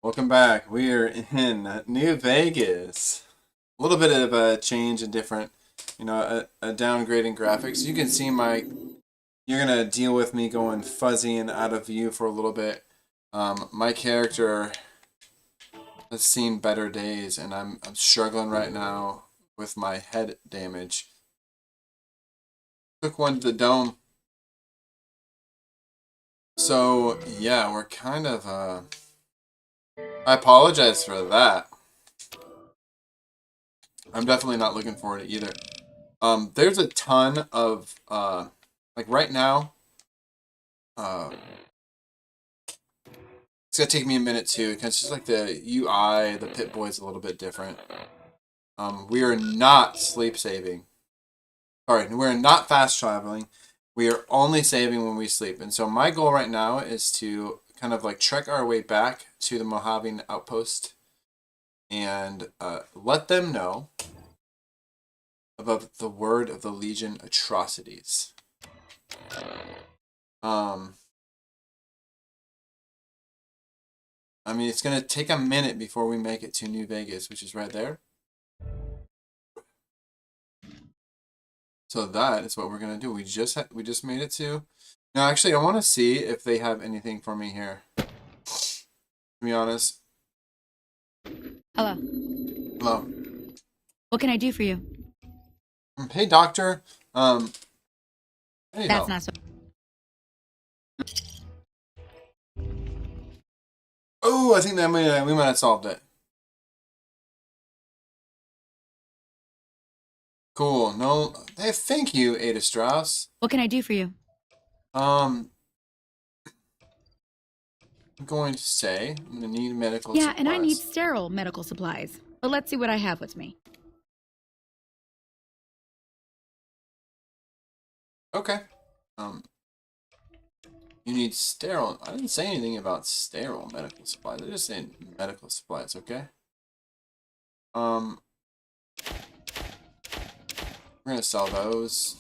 Welcome back. We're in New Vegas. A little bit of a change and different, a downgrade in graphics. You can see you're gonna deal with me going fuzzy and out of view for a little bit. My character has seen better days, and I'm struggling right now with my head damage. Took one to the dome. So, yeah, we're kind of, I apologize for that. I'm definitely not looking forward to either. There's a ton of like right now. Uh, it's gonna take me a minute too, because just like the UI, the Pit Boy is a little bit different. We are not sleep saving. Sorry, we're not fast traveling. We are only saving when we sleep. And so my goal right now is to kind of like trek our way back to the Mojave outpost and let them know about the word of the Legion atrocities. Um, I mean, it's gonna take a minute before we make it to New Vegas, which is right there. So that is what we're gonna do. We just made it to. Now, actually, I want to see if they have anything for me here. To be honest. Hello. Hello. What can I do for you? Hey, doctor. I need That's help. not so. Oh, I think that we might have solved it. Cool. No, hey, thank you, Ada Strauss. What can I do for you? Um, I'm going to say I'm gonna need medical Yeah, and I need supplies. sterile medical supplies. But let's see what I have with me. Okay. Um, you need sterile. I didn't say anything about sterile medical supplies. I just said medical supplies. Okay. Um, we're gonna sell those.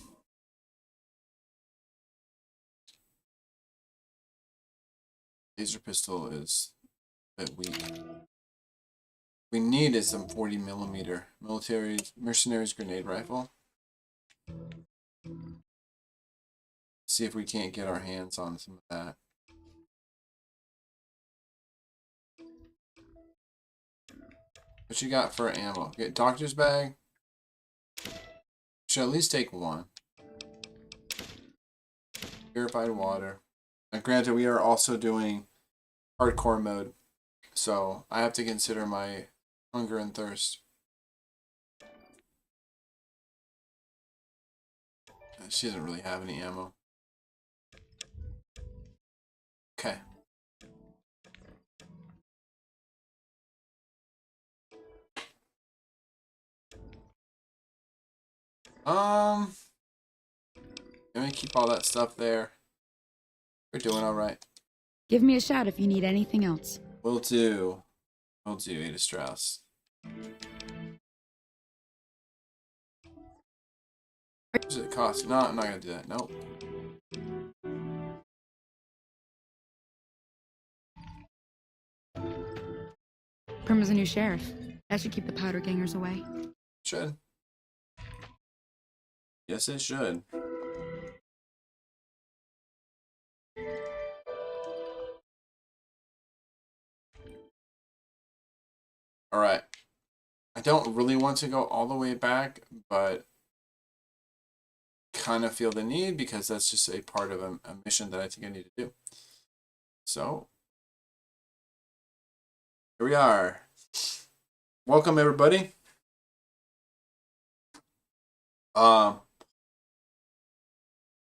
Laser pistol is a bit weak. We need is some 40 millimeter mercenaries grenade rifle. See if we can't get our hands on some of that. What you got for ammo? Get doctor's bag. Should at least take one. Purified water. Now, granted, we are also doing hardcore mode, so I have to consider my hunger and thirst. She doesn't really have any ammo. Okay. Um, let me keep all that stuff there. We're doing all right. Give me a shout if you need anything else. Will do. Will do, Ada Strauss. What does it cost? No, I'm not gonna do that. Nope. Prima's a new sheriff. That should keep the powder gangers away. Should. Yes, it should. Alright. I don't really want to go all the way back, but kind of feel the need because that's just a part of a mission that I think I need to do. So, here we are. Welcome, everybody. Um,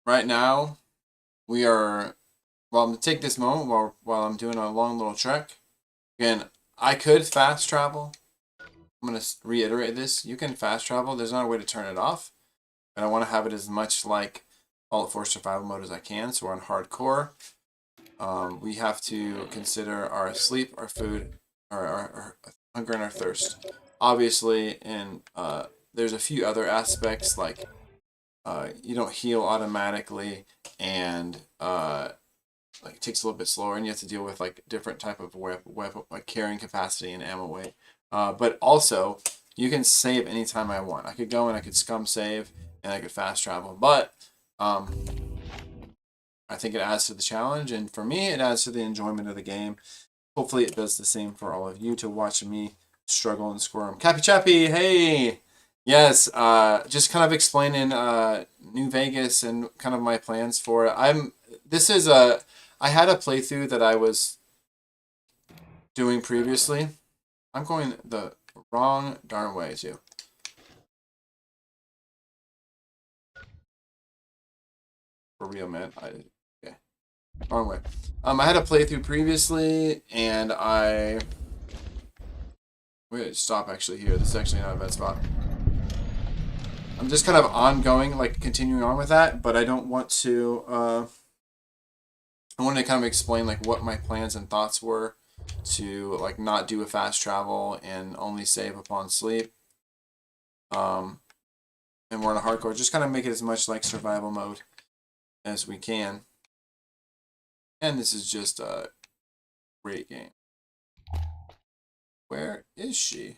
right now, we are. Well, I'm gonna take this moment while I'm doing a long little trek. Again, I could fast travel. I'm gonna reiterate this. You can fast travel. There's not a way to turn it off, and I want to have it as much like All for survival mode as I can. So we're on hardcore. We have to consider our sleep, our food, our hunger, and our thirst. Obviously, and there's a few other aspects like you don't heal automatically, and like takes a little bit slower, and you have to deal with like different type of weapon like carrying capacity and ammo weight. But also, you can save anytime I want. I could go and I could scum save, and I could fast travel. But I think it adds to the challenge, and for me, it adds to the enjoyment of the game. Hopefully, it does the same for all of you to watch me struggle and squirm. Cappy Chappy, hey! Yes, just kind of explaining New Vegas and kind of my plans for it. I had a playthrough that I was doing previously. I'm going the wrong darn way, too. For real, man. Okay. Wrong way. I had a playthrough previously, and wait, stop actually here. This is actually not a bad spot. I'm just kind of ongoing, like continuing on with that, but I don't want to. I wanted to kind of explain like what my plans and thoughts were to like not do a fast travel and only save upon sleep. And we're in a hardcore. Just kind of make it as much like survival mode as we can. And this is just a great game. Where is she?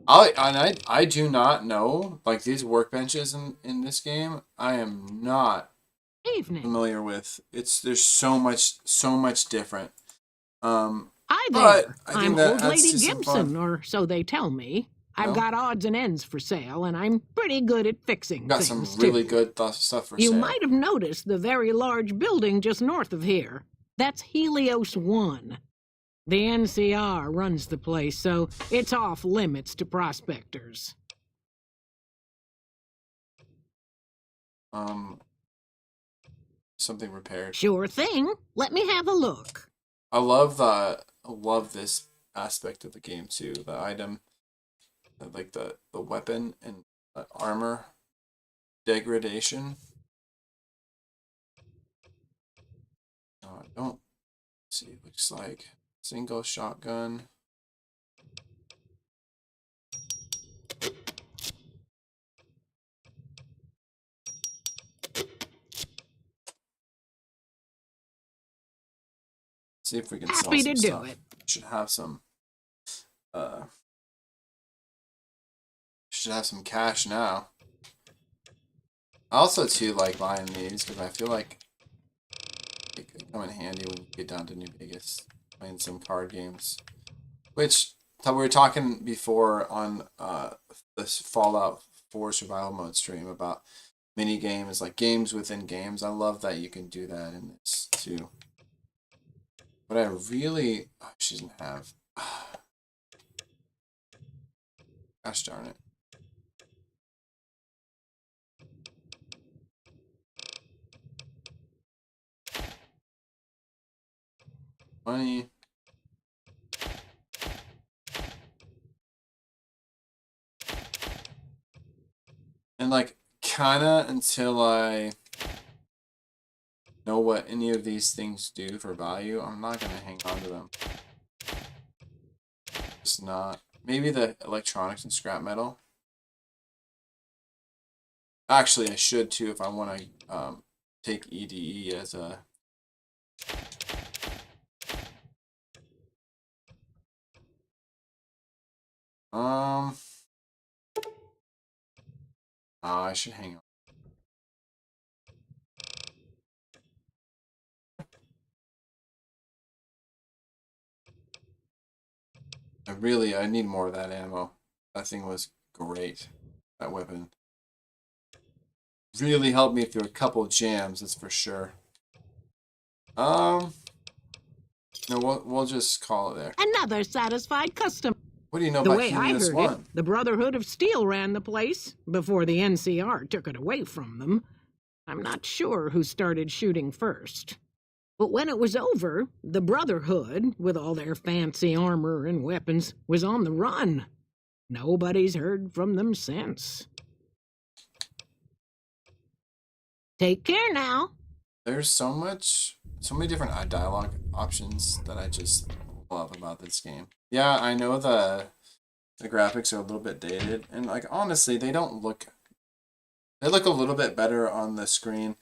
I do not know like these workbenches in this game. I am not Evening. familiar with. There's so much different. Hi But there. I think I'm that old adds lady to some Gibson, fun. or so they tell me. I've No? got odds and ends for sale, and I'm pretty good at fixing Got some things, really too. good stuff for You sale. might have noticed the very large building just north of here. That's Helios 1. The NCR runs the place, so it's off limits to prospectors. Something repaired. Sure thing. Let me have a look. I love this aspect of the game too. The item, like the weapon and armor degradation. I don't see. It looks like single shotgun. See if we can sell Happy some to do stuff. it. Should have some. Should have some cash now. I also too like buying these because I feel like they come in handy when you get down to New Vegas playing some card games. Which we were talking before on this Fallout 4 survival mode stream about mini games, like games within games. I love that you can do that in this too. But I really, she doesn't have. Gosh darn it. Money. And like, kinda until I know what any of these things do for value, I'm not gonna hang on to them. Just not. Maybe the electronics and scrap metal. Actually, I should too if I want to take EDE as a. Oh, I should hang on. I need more of that ammo. That thing was great. That weapon really helped me through a couple jams, that's for sure. No, we'll just call it there. Another satisfied customer. What do you know The about way I Helios heard 1? it, the Brotherhood of Steel ran the place before the NCR took it away from them. I'm not sure who started shooting first. But when it was over, the Brotherhood, with all their fancy armor and weapons, was on the run. Nobody's heard from them since. Take care now. There's so many different dialogue options that I just love about this game. Yeah, I know The graphics are a little bit dated, and like honestly, they don't look. They look a little bit better on the screen,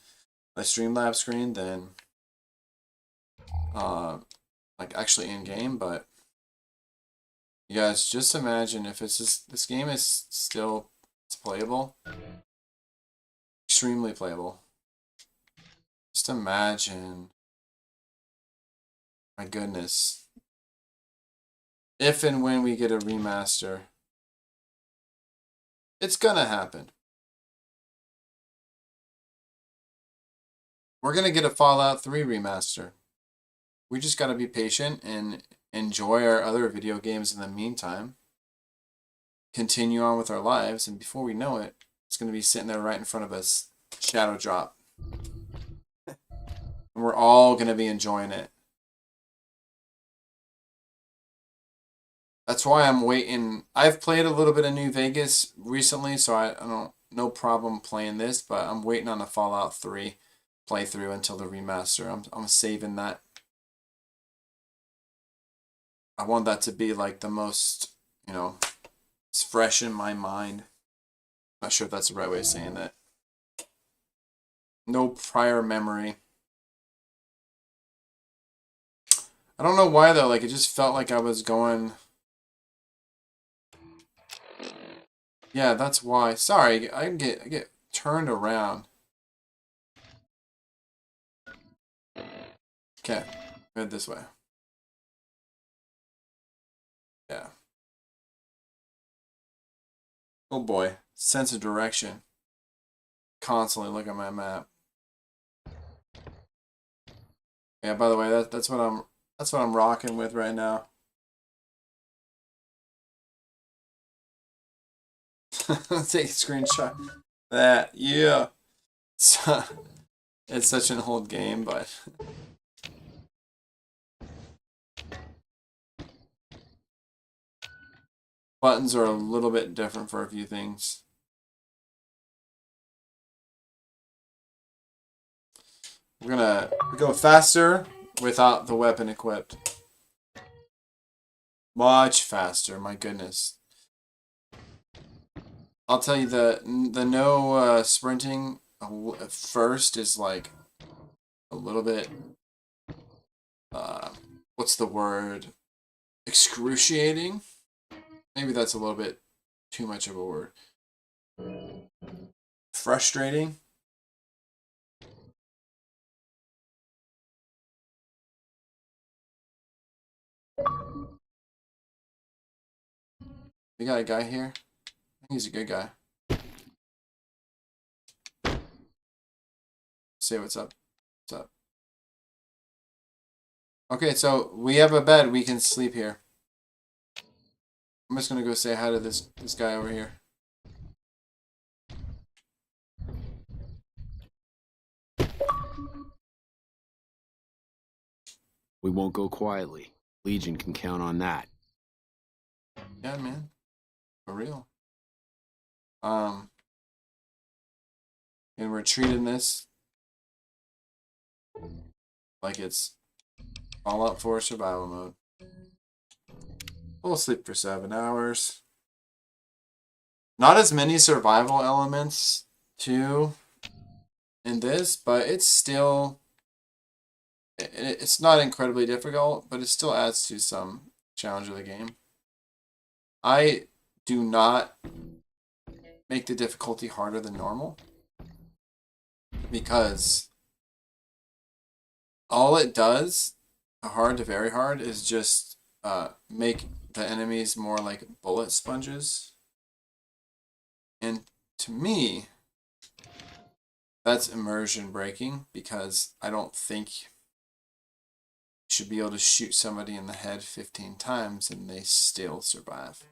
the Streamlabs screen, than like actually in game. But you guys, just imagine if it's just, this game is still it's playable, extremely playable. Just imagine, my goodness, if and when we get a remaster, it's gonna happen. We're gonna get a Fallout 3 remaster. We just gotta be patient and enjoy our other video games in the meantime. Continue on with our lives, and before we know it, it's gonna be sitting there right in front of us. Shadow drop. And we're all gonna be enjoying it. That's why I'm waiting. I've played a little bit of New Vegas recently, so I don't no problem playing this, but I'm waiting on the Fallout 3 playthrough until the remaster. I'm saving that. I want that to be like the most, you know, it's fresh in my mind. Not sure if that's the right way of saying that. No prior memory. I don't know why though, like it just felt like I was going. Yeah, that's why. Sorry, I get turned around. Okay, head this way. Yeah. Oh boy, sense of direction. Constantly look at my map. Yeah, by the way, that's what I'm rocking with right now. Let's take a screenshot. That, yeah. It's such an old game, but buttons are a little bit different for a few things. We're gonna go faster without the weapon equipped. Much faster, my goodness. I'll tell you the no sprinting first is like a little bit what's the word? Excruciating? Maybe that's a little bit too much of a word. Frustrating? We got a guy here. I think he's a good guy. Say what's up. What's up? Okay, so we have a bed. We can sleep here. I'm just gonna go say hi to this guy over here. We won't go quietly. Legion can count on that. Yeah, man. For real. And we're treating this like it's Fallout 4 survival mode. We'll sleep for 7 hours. Not as many survival elements, too, in this, but it's still... It's not incredibly difficult, but it still adds to some challenge of the game. I do not make the difficulty harder than normal, because all it does, hard to very hard, is just make the enemies more like bullet sponges. And to me, that's immersion breaking, because I don't think you should be able to shoot somebody in the head 15 times and they still survive.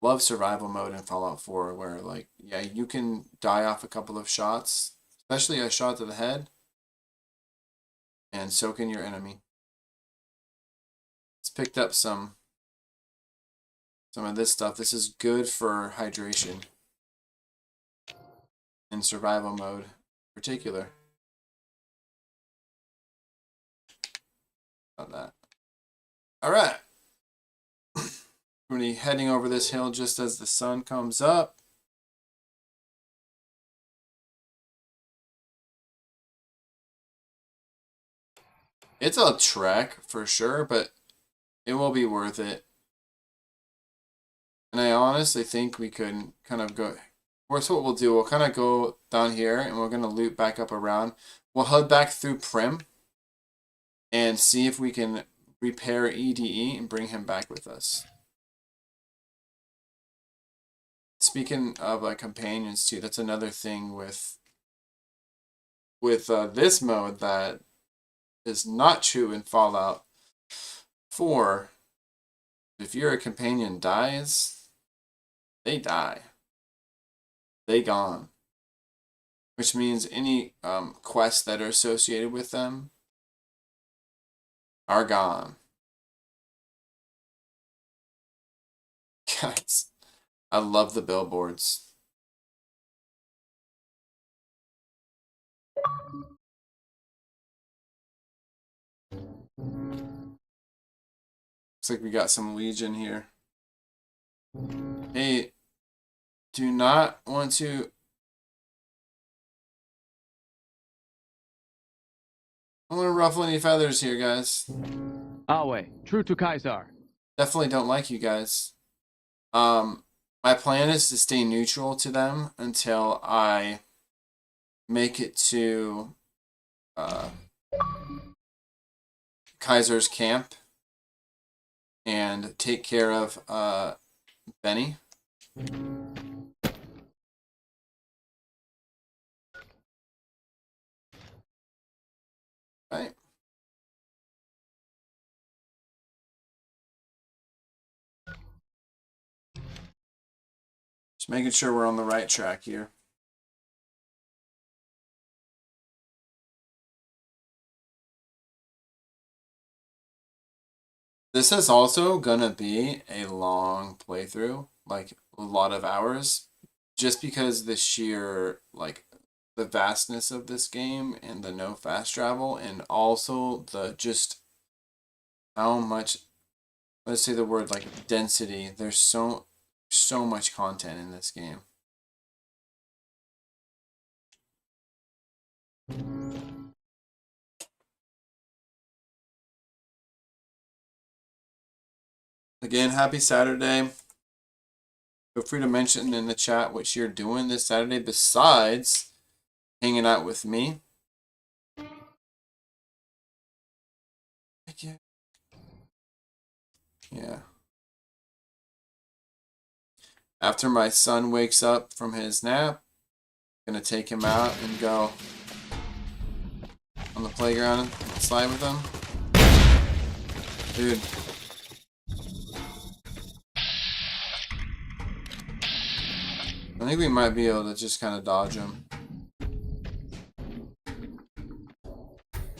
Love survival mode in Fallout 4 where, like, yeah, you can die off a couple of shots, especially a shot to the head, and soak in your enemy. It's picked up some of this stuff. This is good for hydration in survival mode in particular. About that. Alright. We're going to be heading over this hill just as the sun comes up. It's a trek for sure, but it will be worth it. And I honestly think we could kind of go. Of course, what we'll do, we'll kind of go down here and we're going to loop back up around. We'll head back through Prim and see if we can repair EDE and bring him back with us. Speaking of companions too, that's another thing with this mode that is not true in Fallout 4. If your companion dies, they die. They gone. Which means any quests that are associated with them are gone. Guys, I love the billboards. Looks like we got some Legion here. Hey, do not want to... I don't want to ruffle any feathers here, guys. Awe, true to Kaiser. Definitely don't like you guys. My plan is to stay neutral to them until I make it to Kaiser's camp and take care of Benny. Right. Just making sure we're on the right track here. This is also gonna be a long playthrough, like a lot of hours, just because the sheer, like, the vastness of this game and the no fast travel, and also the just how much, let's say the word like density. There's so much content in this game. Again, happy Saturday. Feel free to mention in the chat what you're doing this Saturday besides hanging out with me. Yeah. After my son wakes up from his nap, I'm gonna take him out and go on the playground and slide with him. Dude. I think we might be able to just kind of dodge them.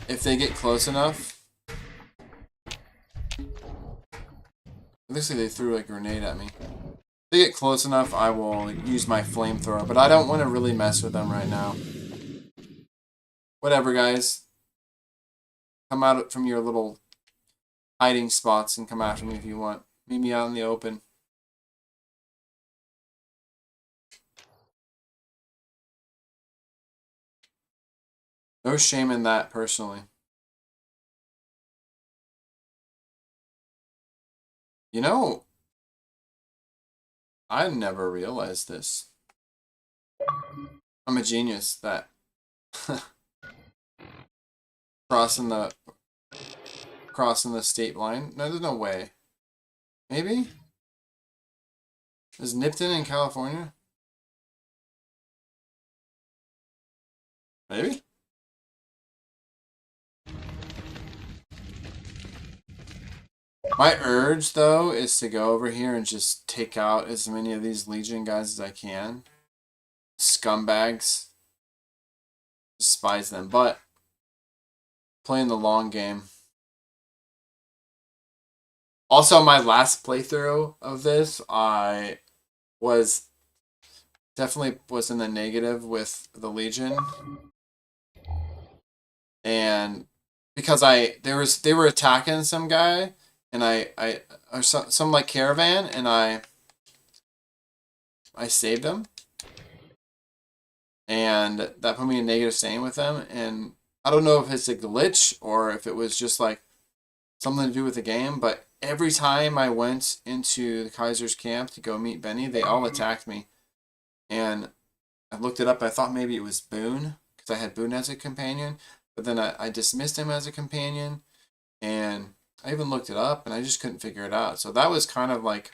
If they get close enough. It looks like they threw a grenade at me. If they get close enough, I will use my flamethrower. But I don't want to really mess with them right now. Whatever, guys. Come out from your little hiding spots and come after me if you want. Meet me out in the open. No shame in that, personally. You know, I never realized this. I'm a genius that crossing the state line. No, there's no way. Maybe? Is Nipton in California? Maybe? My urge, though, is to go over here and just take out as many of these Legion guys as I can. Scumbags. Despise them, but playing the long game. Also, my last playthrough of this, I was definitely in the negative with the Legion. And because they were attacking some guy, and or some like caravan, and I saved them, and that put me in negative standing with them. And I don't know if it's a glitch or if it was just like something to do with the game, but every time I went into the Kaiser's camp to go meet Benny, they all attacked me. And I looked it up. I thought maybe it was Boone because I had Boone as a companion, but then I dismissed him as a companion, and I even looked it up, and I just couldn't figure it out. So that was kind of like,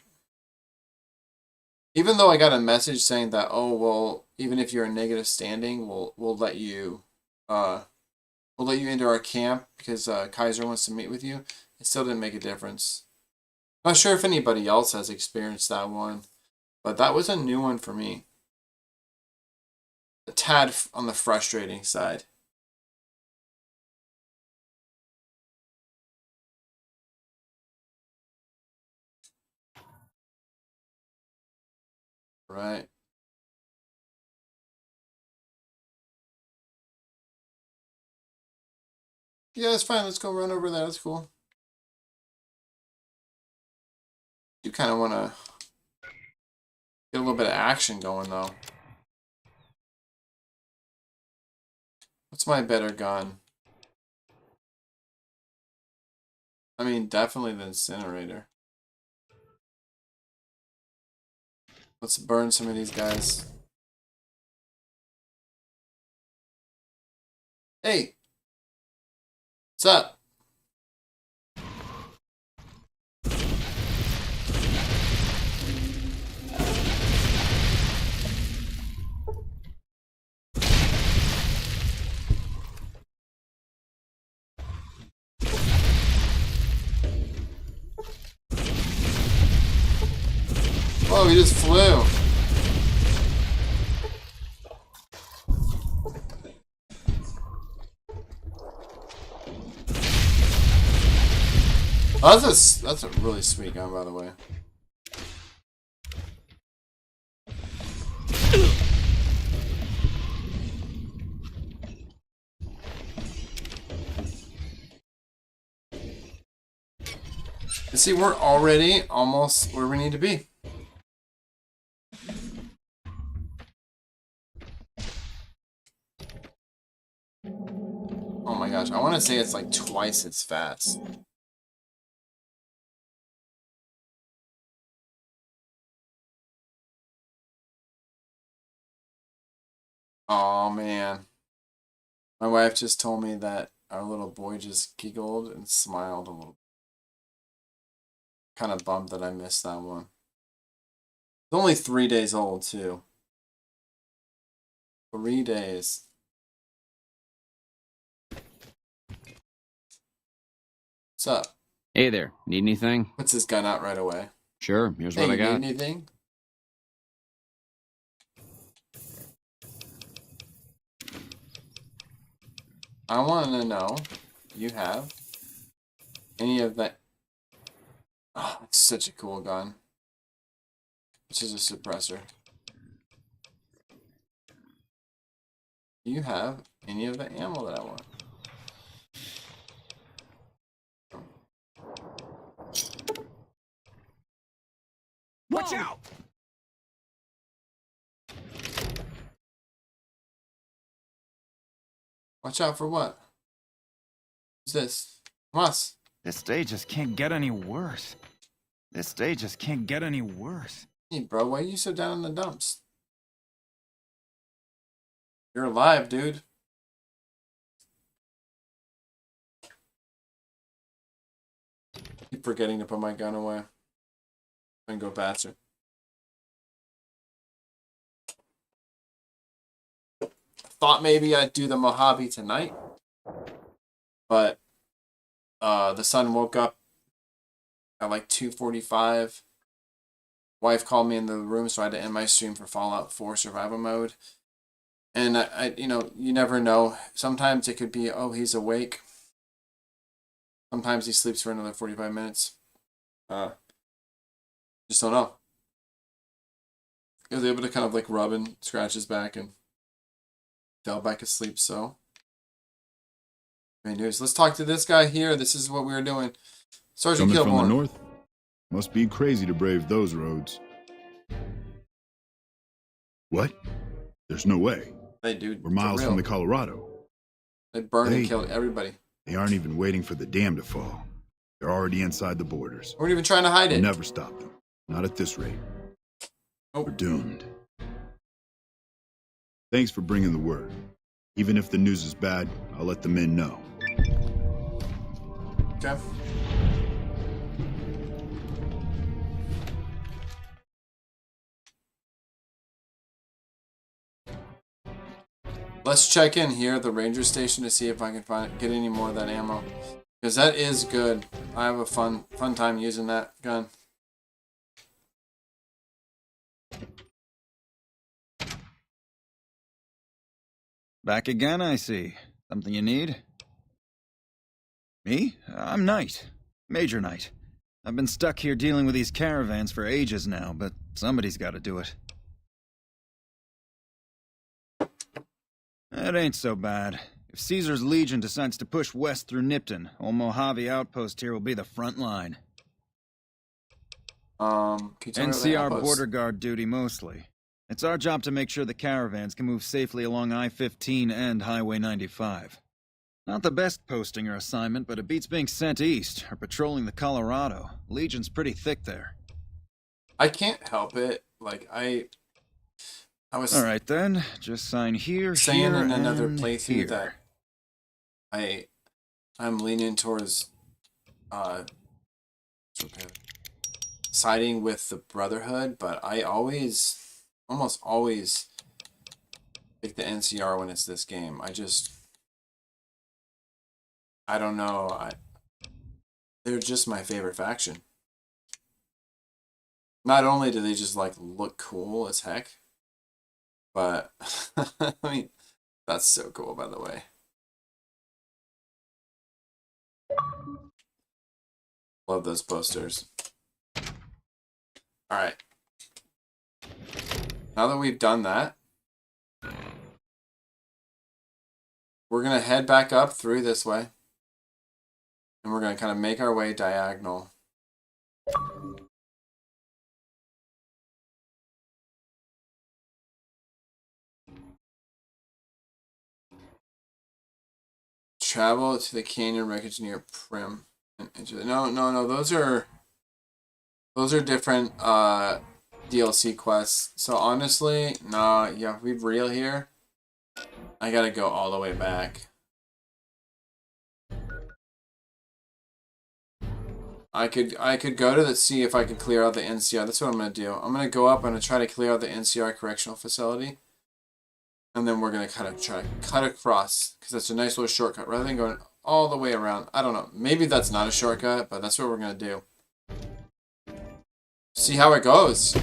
even though I got a message saying that, oh well, even if you're in negative standing, we'll let you into our camp because Kaiser wants to meet with you. It still didn't make a difference. Not sure if anybody else has experienced that one, but that was a new one for me. A tad on the frustrating side. Right. Yeah, that's fine. Let's go run over there. That's cool. You kind of want to get a little bit of action going, though. What's my better gun? I mean, definitely the incinerator. Let's burn some of these guys. Hey! What's up? Whoa, he just flew. Oh, that's a really sweet gun, by the way. You see, we're already almost where we need to be. Oh my gosh, I want to say it's like twice as fast. Oh man. My wife just told me that our little boy just giggled and smiled a little. Kind of bummed that I missed that one. It's only 3 days old, too. 3 days. What's up? Hey there, need anything? Puts his gun out right away. Sure, here's Hey, what I you got. need anything? I want to know, you have any of that? Oh, it's such a cool gun. Which is a suppressor. Do you have any of the ammo that I want? Watch out! Watch out for what? Who's this? Hamas. This day just can't get any worse. This day just can't get any worse. Hey, bro, why are you so down in the dumps? You're alive, dude. Keep forgetting to put my gun away. And go faster. Thought maybe I'd do the Mojave tonight, but the sun woke up at like 2:45. Wife called me in the room, so I had to end my stream for Fallout 4 survival mode. And you know, you never know. Sometimes it could be, oh, he's awake. Sometimes he sleeps for another 45 minutes. Just don't know. I was able to kind of like rub and scratch his back and fell back asleep, so. Great news. Let's talk to this guy here. This is what we were doing. Sergeant Coming from the Kilborn. north? Must be crazy to brave those roads. What? There's no way. They do. We're miles for real. from the Colorado. They burned and They- killed everybody. They aren't even waiting for the dam to fall. They're already inside the borders. We're not even trying to hide We'll it. never stop them. Not at this rate. Oh. We're doomed. Thanks for bringing the word. Even if the news is bad, I'll let the men know. Okay. Let's check in here at the ranger station to see if I can get any more of that ammo, because that is good. I have a fun time using that gun. Back again, I see. Something you need? Me? I'm Knight. Major Knight. I've been stuck here dealing with these caravans for ages now, but somebody's got to do it. It ain't so bad. If Caesar's Legion decides to push west through Nipton, old Mojave outpost here will be the front line. Can you tell me what the NCR outpost- border guard duty mostly. It's our job to make sure the caravans can move safely along I-15 and Highway 95. Not the best posting or assignment, but it beats being sent east or patrolling the Colorado. Legion's pretty thick there. I can't help it. Like I was All right then, just sign here, saying here, in another and playthrough here. that I'm leaning towards siding with the Brotherhood, but I almost always pick the NCR when it's this game. I don't know. They're just my favorite faction. Not only do they just like look cool as heck, but I mean, that's so cool, by the way. Love those posters. All right. Now that we've done that, we're going to head back up through this way. And we're going to kind of make our way diagonal. Travel to the canyon wreckage near Prim. No. Those are different DLC quests. So honestly, nah. Yeah, if we're real here, I gotta go all the way back. I could go to see if I could clear out the NCR. That's what I'm gonna do. I'm gonna go up. I'm gonna try to clear out the NCR correctional facility, and then we're gonna kind of try to cut across because that's a nice little shortcut rather than going all the way around. I don't know. Maybe that's not a shortcut, but that's what we're gonna do. See how it goes.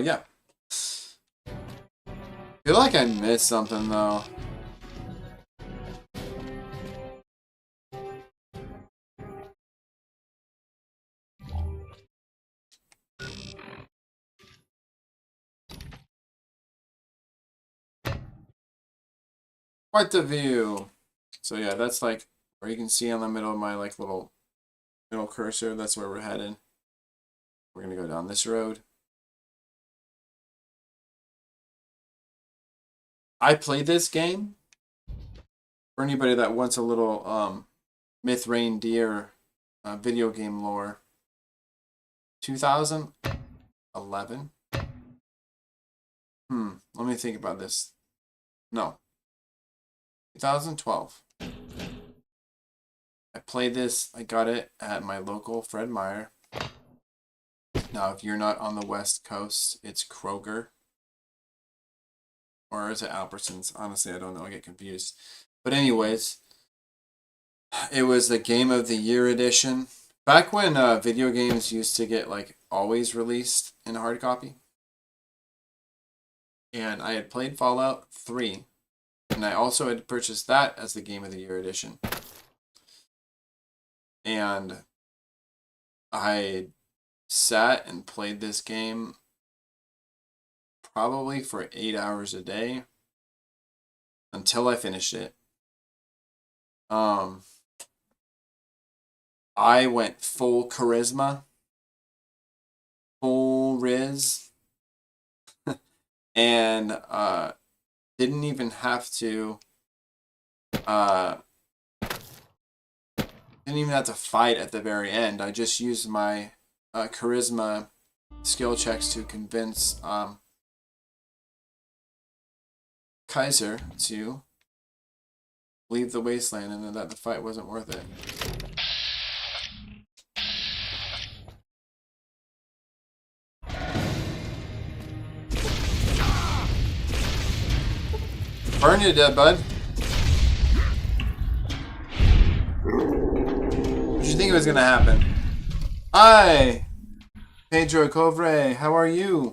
Yeah. Feel like I missed something though. Quite the view. So yeah, that's like where you can see on the middle of my like little cursor. That's where we're headed. We're gonna go down this road. I played this game. For anybody that wants a little Myth Rain Deer video game lore. 2011. Let me think about this. No. 2012. I played this. I got it at my local Fred Meyer. Now, if you're not on the West Coast, it's Kroger. Or is it Albertsons? Honestly, I don't know. I get confused. But anyways, it was the Game of the Year edition. Back when video games used to get like always released in hard copy. And I had played Fallout 3. And I also had purchased that as the Game of the Year edition. And I sat and played this game probably for 8 hours a day. until I finished it. I went full charisma, full riz, and didn't even have to fight at the very end. I just used my charisma skill checks to convince Kaiser to leave the wasteland, and that the fight wasn't worth it. Burn you to death, bud. What did you think was gonna happen? Hi, Pedro Covre. How are you?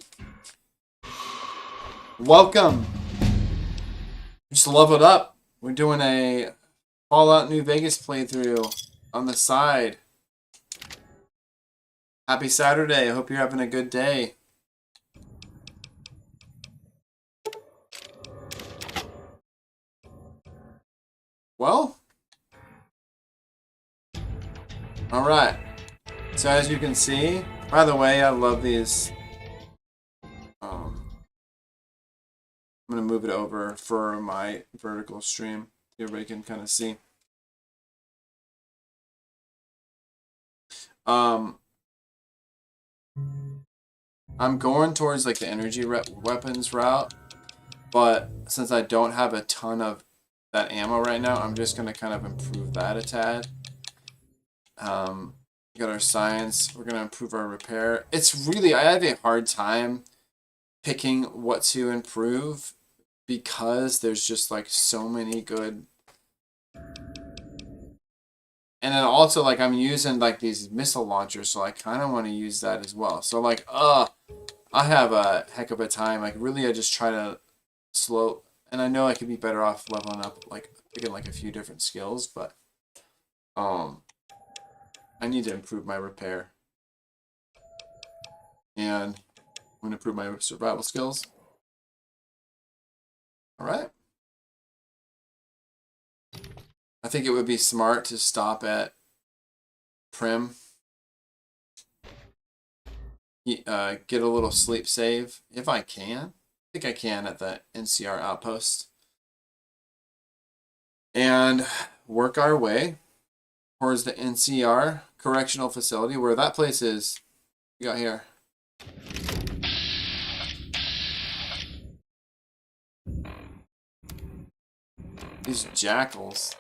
Welcome. Just leveled up. We're doing a Fallout New Vegas playthrough on the side. Happy Saturday. I hope you're having a good day. Well, alright. So as you can see, by the way, I love these. I'm going to move it over for my vertical stream so everybody can kind of see. I'm going towards like the energy weapons route, but since I don't have a ton of that ammo right now, I'm just going to kind of improve that a tad. We got our science. We're going to improve our repair. It's really, I have a hard time picking what to improve because there's just like so many good. And then also like I'm using like these missile launchers, so I kind of want to use that as well. So like, I have a heck of a time. Like really, I just try to slow. And I know I could be better off leveling up, like picking like a few different skills, but I need to improve my repair. And I'm going to improve my survival skills. Alright. I think it would be smart to stop at Prim. Get a little sleep save, if I can. I think I can at the NCR outpost. And work our way towards the NCR correctional facility, where that place is. We got here. These jackals.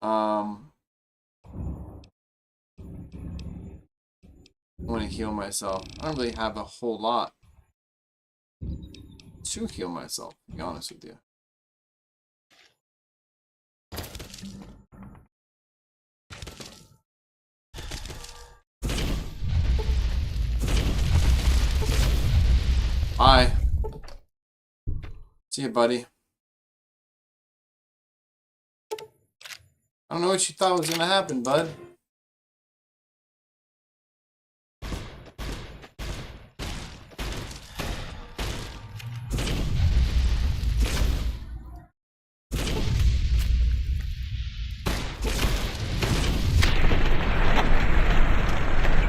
I want to heal myself. I don't really have a whole lot to heal myself, to be honest with you. Hi. See you, buddy. I don't know what you thought was going to happen, bud.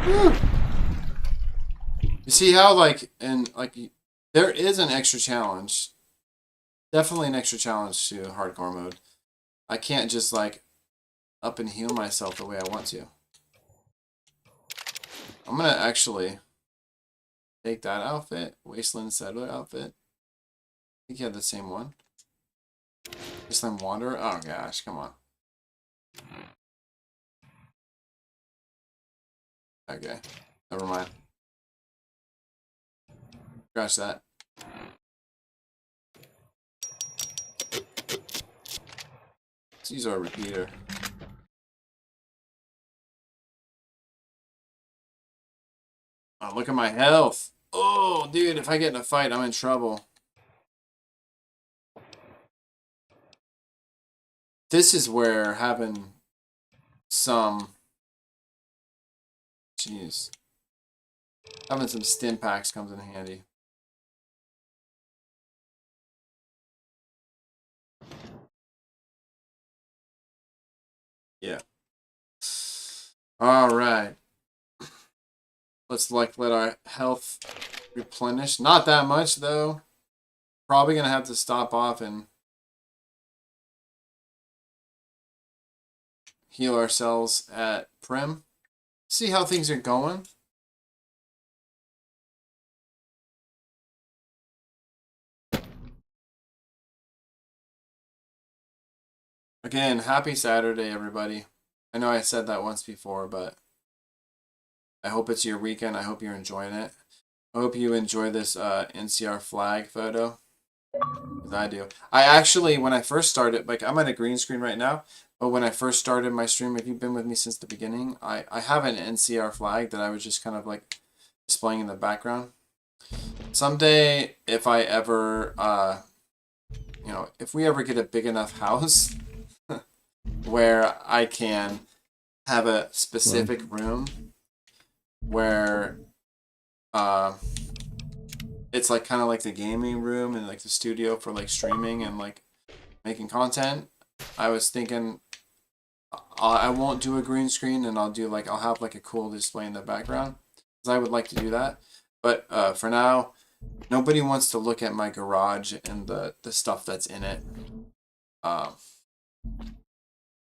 Whew. You see how, like, there is an extra challenge. Definitely an extra challenge to hardcore mode. I can't just, like, up and heal myself the way I want to. I'm gonna actually take that outfit, Wasteland Settler outfit. I think you had the same one. Wasteland Wanderer? Oh gosh, come on. Okay, never mind. Scratch that. Let's use our repeater. Oh, look at my health. Oh, dude, if I get in a fight, I'm in trouble. This is where having some... Jeez. Having some stim packs comes in handy. Yeah. All right. Let's let our health replenish. Not that much though. Probably gonna have to stop off and heal ourselves at Prim. See how things are going. Again, happy Saturday, everybody. I know I said that once before, but I hope it's your weekend. I hope you're enjoying it. I hope you enjoy this NCR flag photo. Because I do. I actually, when I first started, like I'm at a green screen right now, but when I first started my stream, if you've been with me since the beginning, I have an NCR flag that I was just kind of like displaying in the background. Someday, if I ever, you know, if we ever get a big enough house where I can have a specific room where it's like kind of like the gaming room and like the studio for like streaming and like making content, I was thinking I won't do a green screen and I'll have like a cool display in the background because I would like to do that. But for now, nobody wants to look at my garage and the stuff that's in it. I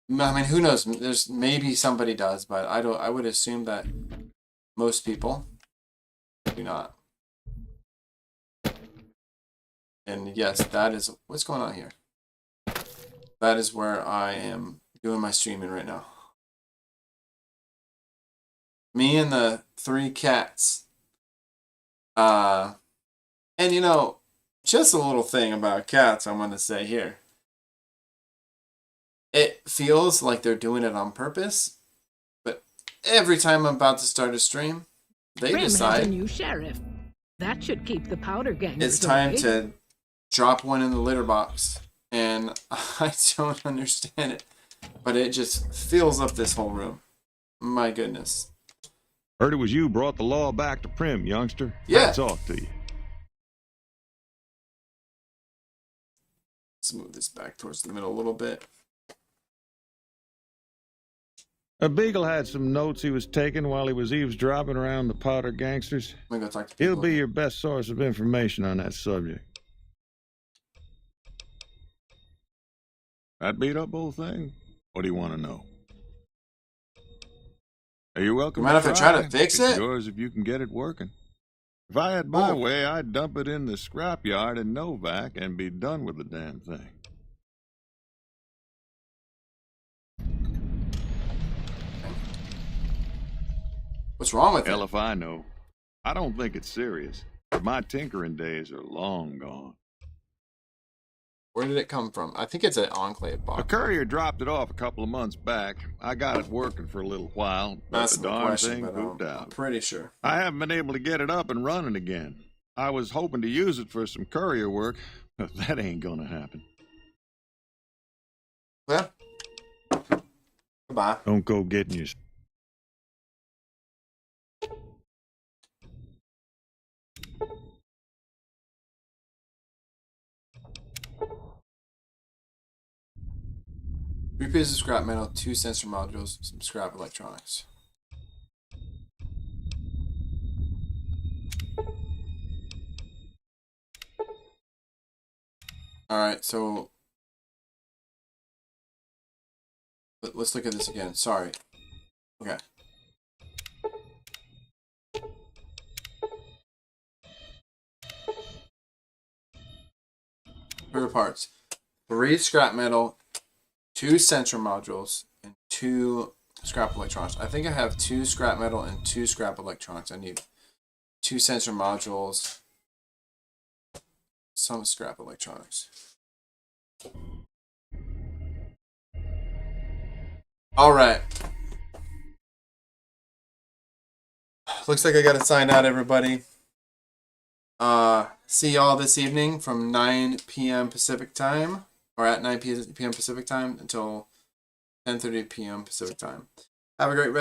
mean, who knows? There's maybe somebody does, but I would assume that most people do not. And yes, that is what's going on here. That is where I am doing my streaming right now. Me and the 3 cats. And you know, just a little thing about cats I want to say here. It feels like they're doing it on purpose, but every time I'm about to start a stream, they Prim has a decide new sheriff. That should keep the powder gangers it's time away. to drop one in the litter box. And I don't understand it, but it just fills up this whole room. My goodness. Heard it was you brought the law back to Prim, youngster. Yeah. Hats off to you. Let's move this back towards the middle a little bit. A Beagle had some notes he was taking while he was eavesdropping around the Potter gangsters. I'm gonna go talk to He'll people. be your best source of information on that subject. That beat up old thing? What do you want to know? Are you welcome? You mind if I try to fix It's it? yours if you can get it working. If I had my way, I'd dump it in the scrapyard in Novak and be done with the damn thing. What's wrong with Hell it? if I know. I don't think it's serious, but my tinkering days are long gone. Where did it come from? I think it's an Enclave A box. courier dropped it off a couple of months back. I got it working for a little while, but That's the the darn question, thing but pooped I'm out. pretty sure. I haven't been able to get it up and running again. I was hoping to use it for some courier work, but that ain't gonna happen. Well, goodbye. Don't go getting your... Three pieces of scrap metal, 2 sensor modules, some scrap electronics. Alright, so let's look at this again. Sorry. Okay. Here are parts. 3 scrap metal, 2 sensor modules, and 2 scrap electronics. I think I have 2 scrap metal and 2 scrap electronics. I need 2 sensor modules, some scrap electronics. All right. Looks like I got to sign out, everybody. See y'all this evening from 9 p.m. Pacific time, or at 9 p.m. Pacific time until 10:30 p.m. Pacific time. Have a great rest.